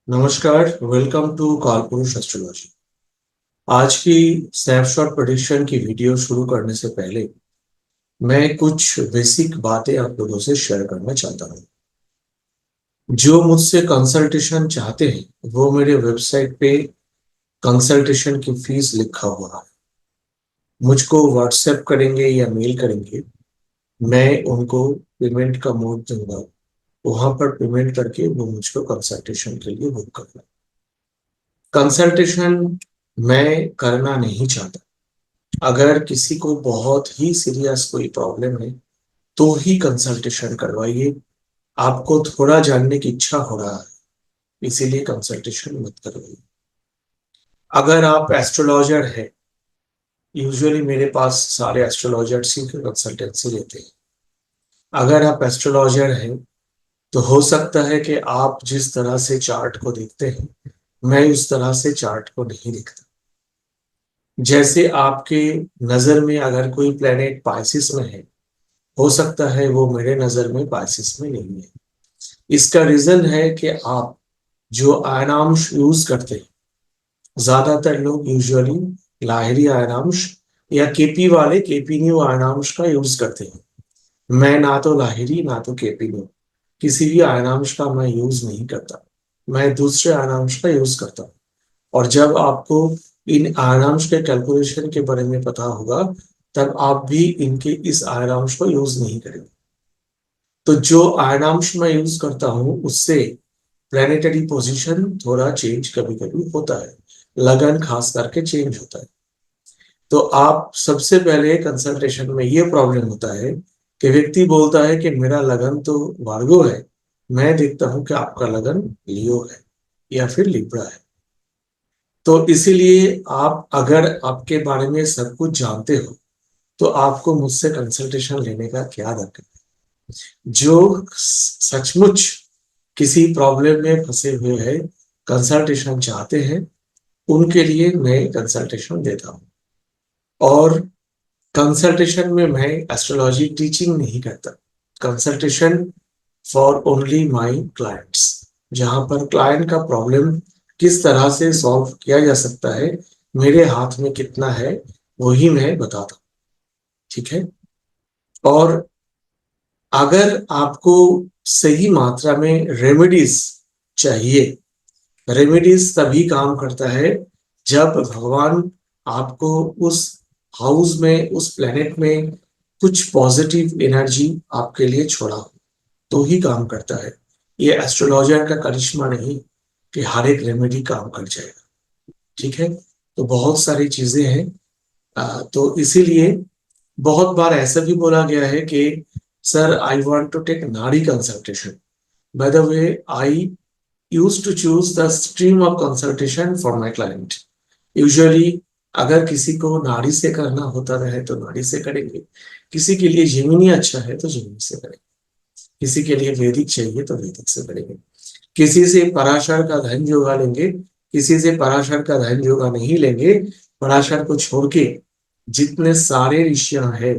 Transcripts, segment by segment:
नमस्कार, welcome to कालपुरुष astrology. आज की स्नैपशॉट प्रेडिक्शन की वीडियो शुरू करने से पहले मैं कुछ बेसिक बातें आप लोगों से शेयर करना चाहता हूँ। जो मुझसे कंसल्टेशन चाहते हैं वो मेरे वेबसाइट पे कंसल्टेशन की फीस लिखा हुआ है। मुझको व्हाट्सएप करेंगे या मेल करेंगे, मैं उनको पेमेंट का मोड दूंगा। वहां पर पेमेंट करके वो मुझको कंसल्टेशन के लिए बुक करना। कंसल्टेशन मैं करना नहीं चाहता। अगर किसी को बहुत ही सीरियस कोई प्रॉब्लम है तो ही कंसल्टेशन करवाइए। आपको थोड़ा जानने की इच्छा हो रहा है इसीलिए कंसल्टेशन मत करवाइए। अगर आप एस्ट्रोलॉजर है, यूजुअली मेरे पास सारे एस्ट्रोलॉजर्स ही कंसल्टेंसी लेते हैं। अगर आप एस्ट्रोलॉजर हैं तो हो सकता है कि आप जिस तरह से चार्ट को देखते हैं मैं उस तरह से चार्ट को नहीं देखता। जैसे आपके नजर में अगर कोई प्लेनेट पाइसिस में है, हो सकता है वो मेरे नजर में पाइसिस में नहीं है। इसका रीजन है कि आप जो आयनांश यूज करते हैं, ज्यादातर लोग यूजुअली लाहिरी आयनांश या केपी वाले केपी न्यू आयनांश का यूज करते हैं। मैं ना तो लाहिरी ना तो केपी न्यू किसी भी आयनांश का मैं यूज नहीं करता। मैं दूसरे आयनांश का यूज करता हूँ। और जब आपको इन आयनांश के कैलकुलेशन के बारे में पता होगा तब आप भी इनके इस आयनांश को यूज नहीं करेंगे। तो जो आयनांश मैं यूज करता हूं उससे प्लेनेटरी पोजीशन थोड़ा चेंज कभी कभी होता है। लगन खास करके चेंज होता है। तो आप सबसे पहले कंसल्टेशन में ये प्रॉब्लम होता है कि व्यक्ति बोलता है कि मेरा लगन तो वार्गो है, मैं देखता हूं कि आपका लगन लियो है या फिर लिब्रा है। तो इसीलिए आप अगर आपके बारे में सब कुछ जानते हो तो आपको मुझसे कंसल्टेशन लेने का क्या दरकार है। जो सचमुच किसी प्रॉब्लम में फंसे हुए हैं, कंसल्टेशन चाहते हैं, उनके लिए मैं कंसल्टेशन देता हूं। और कंसल्टेशन में मैं एस्ट्रोलॉजी टीचिंग नहीं करता। Consultation for only my clients, जहां पर क्लाइंट का प्रॉब्लम किस तरह से सॉल्व किया जा सकता है, मेरे हाथ में कितना है वही मैं बताता हूँ। ठीक है। और अगर आपको सही मात्रा में रेमेडीज चाहिए, रेमेडीज तभी काम करता है जब भगवान आपको उस हाउस में उस प्लेनेट में कुछ पॉजिटिव एनर्जी आपके लिए छोड़ा हो तो ही काम करता है। ये एस्ट्रोलॉजर का करिश्मा नहीं कि हर एक रेमेडी काम कर जाएगा। ठीक है। तो बहुत सारी चीजें हैं। तो इसीलिए बहुत बार ऐसा भी बोला गया है कि sir I want to take nadi consultation. By the way I use to choose the stream of consultation for my client. Usually अगर किसी को नाड़ी से करना होता रहे तो नाड़ी से करेंगे, किसी के लिए जेमिनी अच्छा है तो जेमिनी से करेंगे, किसी के लिए वैदिक चाहिए तो वैदिक से करेंगे, किसी से पराशर का धन योगा लेंगे, किसी से पराशर का धन योगा नहीं लेंगे। पराशर को छोड़ के जितने सारे ऋषियां हैं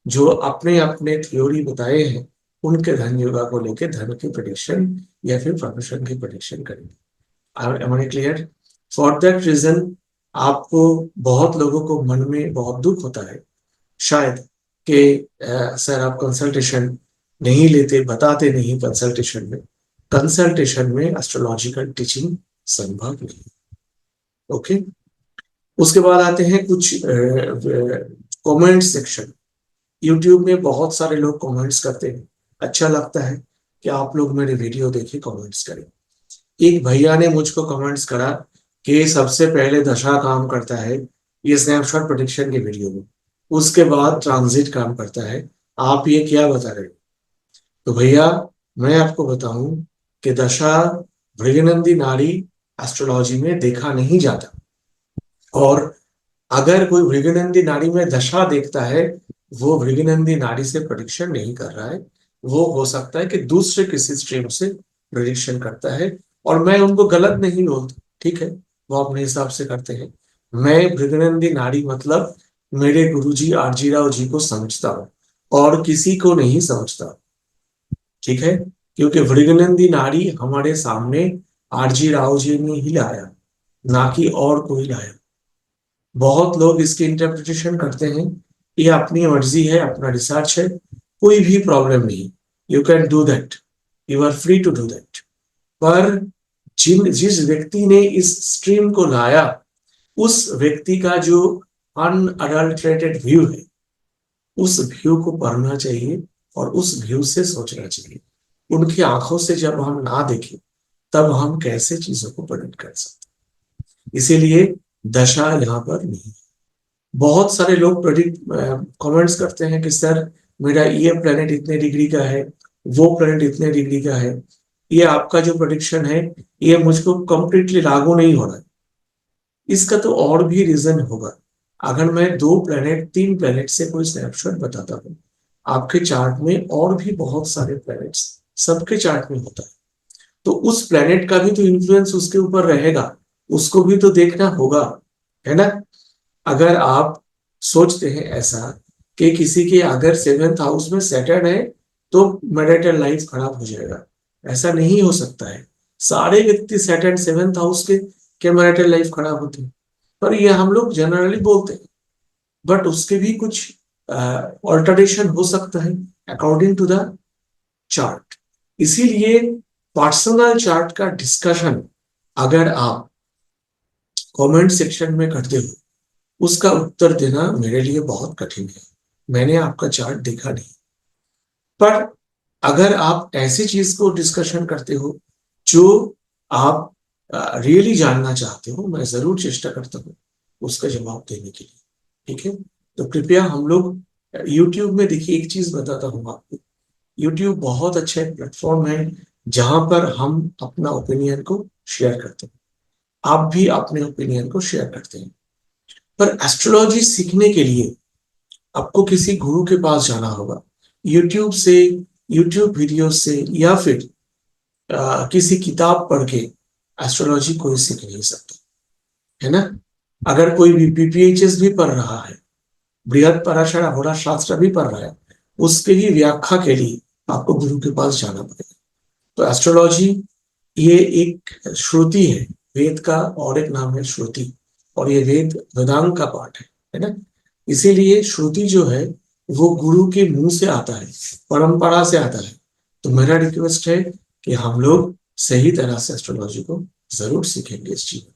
जो अपने अपने थ्योरी बताए हैं उनके धन योगा को लेके धन की प्रेडिक्शन या फिर प्रमोशन की प्रेडिक्शन करेंगे। Am I clear? For that reason आपको बहुत लोगों को मन में बहुत दुख होता है शायद कि सर आप कंसल्टेशन नहीं लेते, बताते नहीं कंसल्टेशन में। कंसल्टेशन में एस्ट्रोलॉजिकल टीचिंग संभव नहीं। ओके। उसके बाद आते हैं कुछ कमेंट सेक्शन। यूट्यूब में बहुत सारे लोग कमेंट्स करते हैं। अच्छा लगता है कि आप लोग मेरे वीडियो देखे कमेंट्स करें। एक भैया ने मुझको कमेंट्स करा कि सबसे पहले दशा काम करता है ये स्नैपशॉट प्रेडिक्शन के वीडियो में, उसके बाद ट्रांजिट काम करता है। आप ये क्या बता रहे हो? तो भैया मैं आपको बताऊं कि दशा भृगुनंदी नाड़ी एस्ट्रोलॉजी में देखा नहीं जाता। और अगर कोई भृगुनंदी नाड़ी में दशा देखता है वो भृगुनंदी नाड़ी से प्रेडिक्शन नहीं कर रहा है, वो हो सकता है कि दूसरे किसी स्ट्रीम से प्रेडिक्शन करता है। और मैं उनको गलत नहीं बोलता, ठीक है, वो अपने हिसाब से करते हैं। मैं भृगुनंदी नाड़ी मतलब मेरे गुरुजी आरजी राव जी को समझता हूँ और किसी को नहीं समझता। ठीक है। क्योंकि भृगुनंदी नाड़ी हमारे सामने आरजी राव जी ने ही लाया, ना कि और कोई लाया। बहुत लोग इसकी इंटरप्रिटेशन करते हैं ये अपनी मर्जी है, अपना रिसर्च है, कोई भी प्रॉब्लम नहीं, you can do that, you are free to do that. पर जिस व्यक्ति ने इस स्ट्रीम को लाया, उस व्यक्ति का जो अनअडल्टरेटेड व्यू है, उस व्यू को पढ़ना चाहिए और उस व्यू से सोचना चाहिए। उनकी आंखों से जब हम ना देखें तब हम कैसे चीजों को प्रेडिक्ट कर सकते हैं। इसीलिए दशा यहाँ पर नहीं है। बहुत सारे लोग प्रेडिक्ट कमेंट्स करते हैं कि सर मेरा ये प्लेनेट इतने डिग्री का है, वो प्लेनेट इतने डिग्री का है, ये आपका जो प्रेडिक्शन है ये मुझको कंप्लीटली लागू नहीं हो रहा है। इसका तो और भी रीजन होगा। अगर मैं 2 प्लेनेट 3 प्लेनेट से कोई स्नैपशॉट बताता हूँ, आपके चार्ट में और भी बहुत सारे प्लेनेट्स सबके चार्ट में होता है, तो उस प्लेनेट का भी तो इन्फ्लुएंस उसके ऊपर रहेगा, उसको भी तो देखना होगा, है ना। अगर आप सोचते हैं ऐसा कि किसी के अगर 7th हाउस में सैटर्न है तो मैरिटल लाइफ खराब हो जाएगा, ऐसा नहीं हो सकता है। सारे व्यक्ति सैटर्न 7th हाउस के मैरिटल लाइफ खराब होती है, पर ये हम लोग जनरली बोलते हैं, बट उसके भी कुछ ऑल्टरेशन हो सकता है अकॉर्डिंग टू द चार्ट। इसीलिए पर्सनल चार्ट का डिस्कशन अगर आप कमेंट सेक्शन में करते हो, उसका उत्तर देना मेरे लिए बहुत कठिन है। मैंने आपका चार्ट देखा नहीं, पर अगर आप ऐसी चीज को डिस्कशन करते हो जो आप रियली जानना चाहते हो, मैं जरूर चेष्टा करता हूँ उसका जवाब देने के लिए। ठीक है, तो कृपया हम लोग YouTube में देखिए, एक चीज बताता हूँ आपको, YouTube बहुत अच्छा एक प्लेटफॉर्म है जहां पर हम अपना ओपिनियन को शेयर करते हैं। आप भी अपने ओपिनियन को शेयर करते हैं, पर एस्ट्रोलॉजी सीखने के लिए आपको किसी गुरु के पास जाना होगा, यूट्यूब से, यूट्यूब वीडियो से, या फिर किसी किताब पढ़ के एस्ट्रोलॉजी कोई सीख नहीं सकता, है ना। अगर कोई भी बीपीएचएस भी पढ़ रहा है, बृहद पराशर होरा शास्त्र भी पढ़ रहा है, उसके ही व्याख्या के लिए आपको गुरु के पास जाना पड़ेगा। तो एस्ट्रोलॉजी ये एक श्रुति है, वेद का और एक नाम है श्रुति, और ये वेदांग का पार्ट है ना। इसीलिए श्रुति जो है वो गुरु के मुंह से आता है, परंपरा से आता है। तो मेरा रिक्वेस्ट है कि हम लोग सही तरह से एस्ट्रोलॉजी को जरूर सीखेंगे इस जीवन,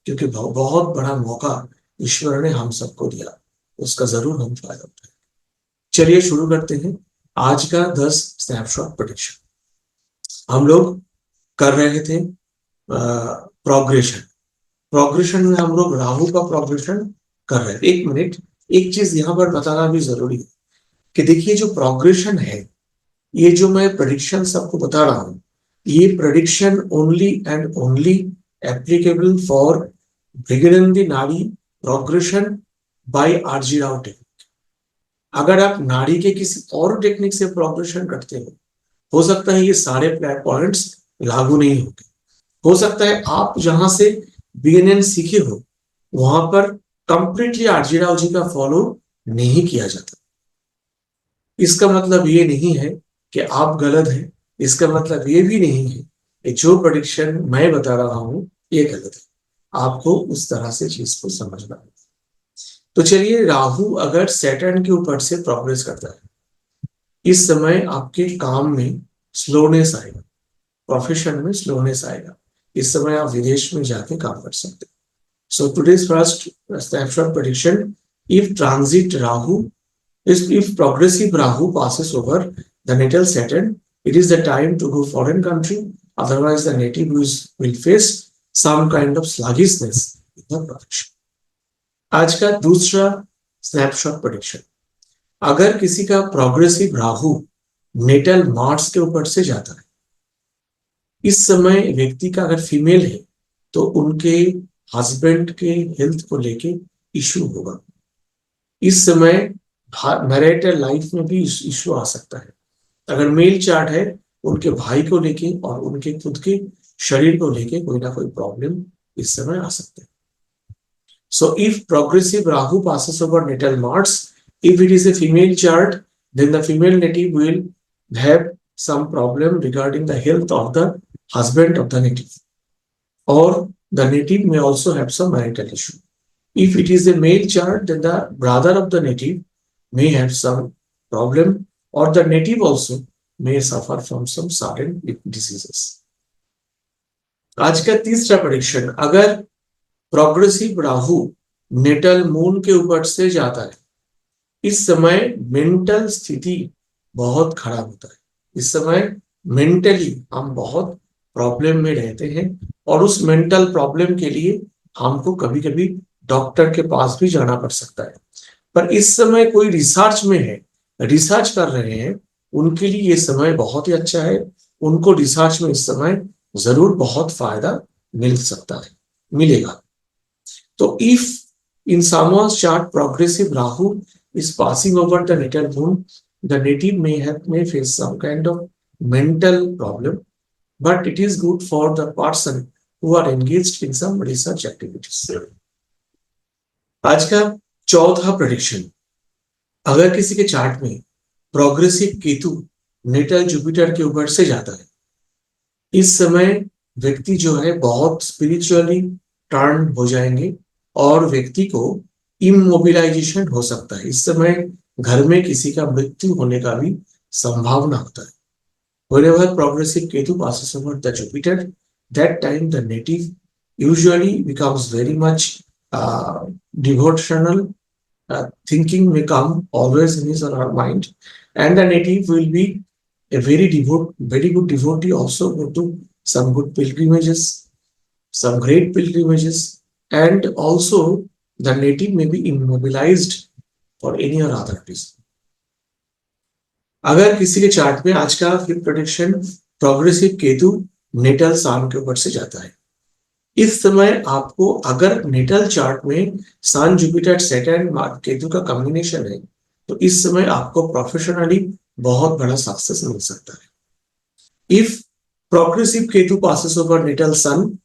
क्योंकि बहुत बड़ा मौका ईश्वर ने हम सबको दिया, उसका जरूर हम फायदा उठाएं। चलिए शुरू करते हैं आज का 10 स्नैपशॉट प्रेडिक्शन। हम लोग कर रहे थे प्रोग्रेशन। प्रोग्रेशन में हम लोग राहु का प्रोग्रेशन कर रहे थे। 1 मिनट, एक चीज यहां पर बताना भी जरूरी है कि देखिए जो प्रोग्रेशन है, ये जो मैं प्रेडिक्शन सबको बता रहा हूं, ये prediction only and only applicable for Bhrigunandi nadi progression by RG Rao technique. अगर आप नाड़ी के किसी और टेक्निक से प्रोग्रेशन करते हो सकता है ये सारे पॉइंट्स लागू नहीं होंगे। हो सकता है आप जहां से बीएनएन सीखे हो वहां पर कंप्लीटली आरजी राव जी का फॉलो नहीं किया जाता। इसका मतलब ये नहीं है कि आप गलत हैं, इसका मतलब ये भी नहीं है कि जो प्रेडिक्शन मैं बता रहा हूं ये गलत है। आपको उस तरह से चीज को समझना है। तो चलिए, राहु अगर सैटर्न के ऊपर से प्रोग्रेस करता है, इस समय आपके काम में स्लोनेस आएगा, प्रोफेशन में स्लोनेस आएगा। इस समय आप विदेश में जाके काम कर सकते हैं। So today's first snapshot prediction, if transit Rahu, if progressive Rahu passes over the natal Saturn, it is the time to go foreign country. Otherwise, the native will face some kind of sluggishness in the profession. आज का दूसरा snapshot prediction, अगर किसी का progressive Rahu natal Mars के ऊपर से जाता है, इस समय व्यक्ति का अगर फीमेल है तो उनके हस्बैंड के हेल्थ को लेके इश्यू होगा। इस समय मैरिटल लाइफ में भी इश्यू आ सकता है। अगर मेल चार्ट है, उनके भाई को लेके और उनके खुद के शरीर को लेके कोई ना कोई प्रॉब्लम इस समय आ सकता है। So if progressive Rahu passes over natal Mars, if it is a female chart, then the female native will have some problem regarding the health of the husband of the native. or the native may also have some marital issue. If it is a male chart, then the brother of the native may have some problem, or the native also may suffer from some certain diseases. आज का तीसरा prediction, अगर progressive Rahu natal moon के ऊपर से जाता है, इस समय मेंटल स्थिति बहुत खराब होता है। इस समय मेंटली हम बहुत प्रॉब्लम में रहते हैं, और उस मेंटल प्रॉब्लम के लिए हमको कभी कभी डॉक्टर के पास भी जाना पड़ सकता है। पर इस समय कोई रिसर्च में है, रिसर्च कर रहे हैं, उनके लिए ये समय बहुत ही अच्छा है। उनको रिसर्च में इस समय जरूर बहुत फायदा मिल सकता है, मिलेगा। तो if in someone's chart progressive Rahu is passing over the natal moon, the native may face some kind of mental problem, but it is good for the person who are engaged in some research activities. आज का चौथा prediction, अगर किसी के chart में progressive Ketu natal Jupiter के ऊपर से जाता है, इस समय व्यक्ति जो है बहुत स्पिरिचुअली टर्न हो जाएंगे, और व्यक्ति को इमोबिलाइजेशन हो सकता है। इस समय घर में किसी का मृत्यु होने का भी संभावना होता है। Whenever progressive Ketu passes over the Jupiter, that time the native usually becomes very much devotional. Thinking may come always in his or her mind, and the native will be a very good devotee. Also go to some good pilgrimages, some great pilgrimages, and also the native may be immobilized for any or other reason. अगर किसी के chart में आज का fifth prediction, progressive Ketu natal sun के ऊपर से जाता है, इस समय आपको अगर नेटल चार्ट में सन जुपिटर सैटर्न केतु का कॉम्बिनेशन है, तो इस समय आपको प्रोफेशनली बहुत बड़ा सक्सेस मिल सकता है। If progressive Ketu passes over natal sun,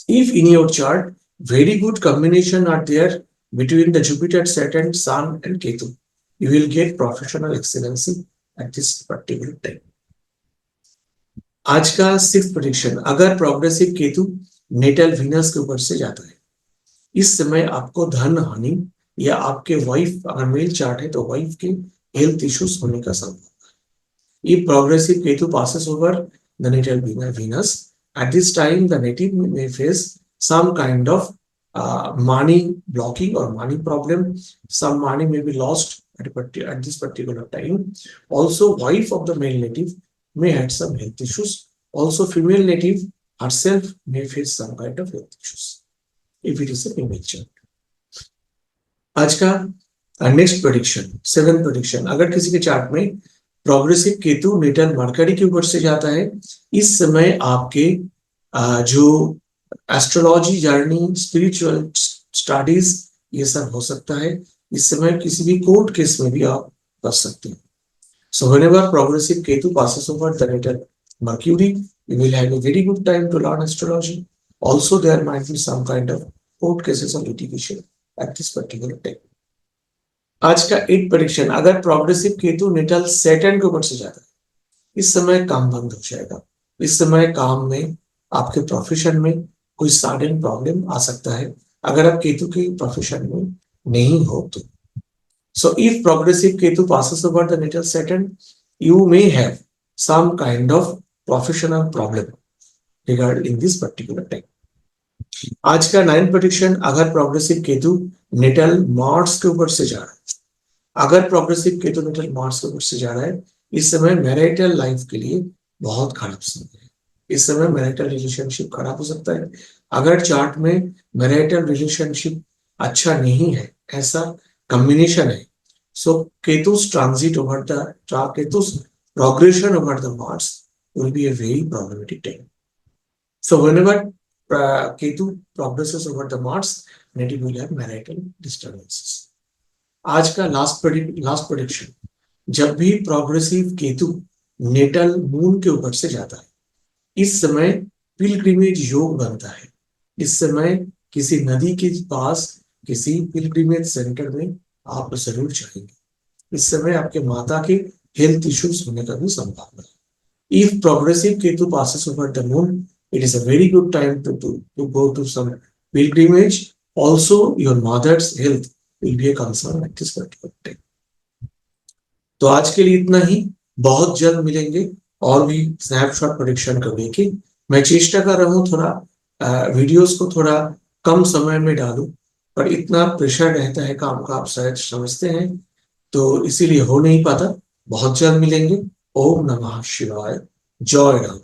if in your chart very good combination are there between the Jupiter, Saturn, Sun and Ketu, you will get professional excellency at this particular time. आज का sixth prediction, अगर progressive Ketu natal Venus के ऊपर से जाता है, इस समय आपको धन हानि या आपके वाइफ, अगर मेल चार्ट है तो वाइफ के हेल्थ इश्यूज होने का संभावना है। If progressive Ketu passes over the natal Venus, at this time the native may face some kind of money blocking or money problem. Some money may be lost at this particular time. Also, wife of the male native may have some health issues. Also, female native herself may face some kind of health issues if it is a female child. आज का next prediction, seventh prediction, अगर किसी के chart में progressive Ketu natal mercury के ऊपर से जाता है, इस समय आपके जो एस्ट्रोलॉजी जर्नी, स्पिरिचुअल स्टडीज, ये सब हो सकता है। इस समय किसी भी कोर्ट केस में भी आप कर सकते हैं। So whenever progressive Ketu passes over the natal Mercury, you will have a very good time to learn astrology. Also, there might be some kind of court cases or litigation at this particular time. आज का eight prediction, अगर progressive Ketu natal Saturn के ऊपर से जाता है, इस समय काम बंद हो जाएगा। इस समय काम में, आपके प्रोफेशन में कोई सडन प्रॉब्लम आ सकता है, अगर आप केतु के प्रोफेशन में नहीं हो तो। So if progressive Ketu passes over the natal Saturn, you may have some kind of professional problem regarding this particular time. आज का नाइन्थ प्रेडिक्शन, अगर प्रोग्रेसिव केतु नेटल मार्स के ऊपर से जा रहा है, अगर प्रोग्रेसिव केतु नेटल मार्स के ऊपर से जा रहा है, इस समय मैरिटल लाइफ के लिए बहुत खराब समय है। इस समय मैरिटल रिलेशनशिप खराब हो सकता है। अगर चार्ट में मैरिटल रिलेशनशिप अच्छा नहीं है, ऐसा कॉम्बिनेशन है, सो केतु's transit over the केतु's progression over the Mars will be a very problematic time. So whenever Ketu progresses over the Mars, native will have marital disturbances. आज का लास्ट प्रेडिक्शन, जब भी प्रोग्रेसिव केतु नेटल मून के ऊपर से जाता है, इस समय पिलग्रिमेज योग बनता है। इस समय किसी नदी के पास, किसी पिलग्रिमेज सेंटर में आप जरूर जाएंगे। इस समय आपके माता के हेल्थ इश्यूज होने का भी संभावना है। If progressive Ketu passes over the moon, it is a very good time to go to some pilgrimage. Also, your mother's health will be a concern at this particular time. तो आज के लिए इतना ही। बहुत जल्द मिलेंगे और भी स्नैपशॉट प्रेडिक्शन करने की। मैं चेष्टा कर रहा हूँ थोड़ा वीडियोस को थोड़ा कम समय में डालूं, पर इतना प्रेशर रहता है काम का, आप शायद समझते हैं, तो इसीलिए हो नहीं पाता। बहुत जल्द मिलेंगे। ओम नमः शिवाय। जय राम।